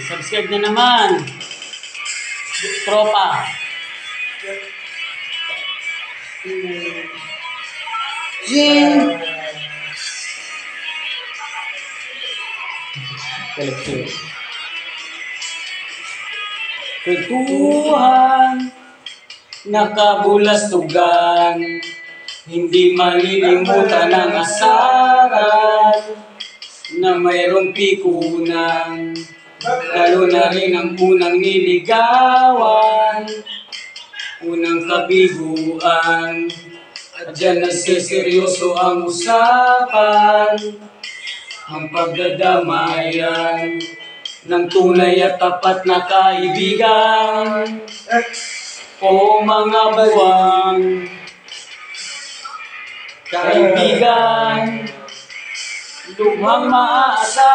Subscribe na naman. Tropa. Jing! Tuhan, nakabulastugan, hindi malilimutan ang asaran na mayroong pikunan, lalo na rin ang unang niligawan, unang kabiguan, at dyan nagsiseryoso ang usapan, ang pagdadamayan ng tunay at tapat na kaibigan. O mga buwang kaibigan, lubhang maaasahan.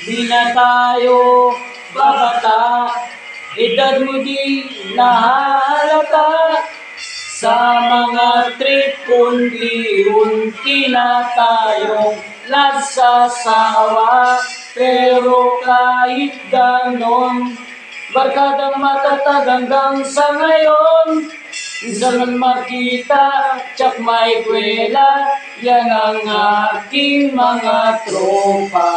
Di na tayo babata, edad mo di nahalata. Sa mga trip unti-unti na tayong nagsasawa. Pero kahit ganon, barkadang matatag hanggang sa ngayon. Minsan man makita, tsak may kwela, yan ang aking mga tropa.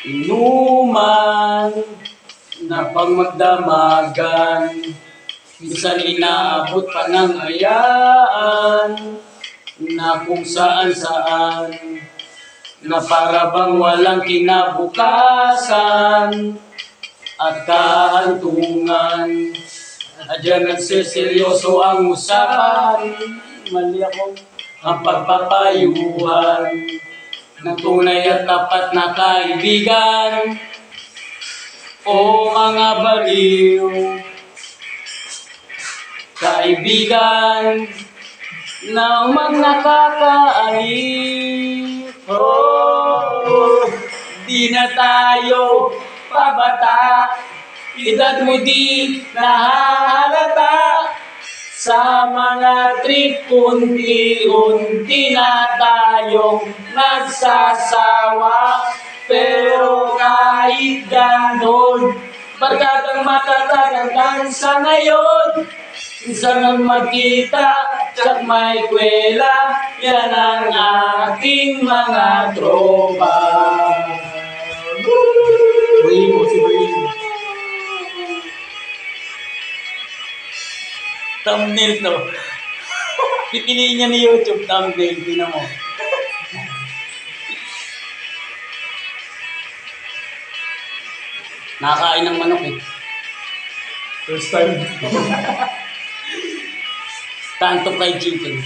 Inuman na pagmagdamagan, minsan inaabot pa ng ayaan, na kung saan-saan, na para bang walang kinabukasan at kahantungan. Adyan nagsiseryoso ang usapan, mali ako, ang pagpapayuhan ng tunay at tapat na kaibigan. O mga baliw, kaibigan na nakakaaliw. Di na tayo pabata, edad mo di nahalata. Sa mga trip unti-unti na tayong nagsasawa. Pero kahit ganon, barkadang matatag hanggang sa ngayon. Minsan ang magkita, tsak may kwela, yan ang aking mga tropa. Thumbnail to. Pipiliin niya ni YouTube thumbnail, tingnan mo. Nakakain ng manok eh. First time. Tanto fried chicken.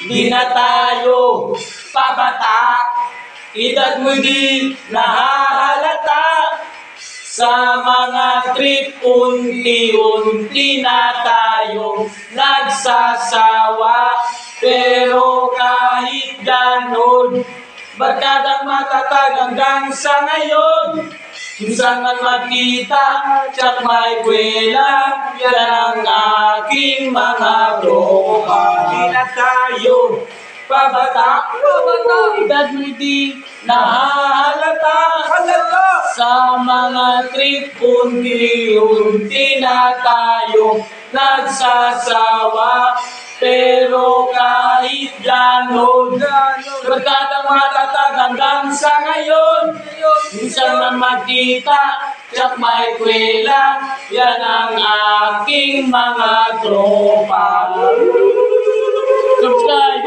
Di na tayo pabata, edad mo di nahahalata. Sa mga trip unti-unti na tayong nagsasawa. Pero kahit ganon, barkadang matatag hanggang sa ngayon. Minsan man magkita, tsak may kwela, yan ang aking mga tropa. Di na tayo pabata, edad mo di nahahalata. Sa mga trip unti-unti na tayong nagsasawa. Pero kahit ganon, barkadang matatag hanggang sa ngayon. Minsan man magkita, tsak may kwela, yan ang aking mga tropa. Subscribe!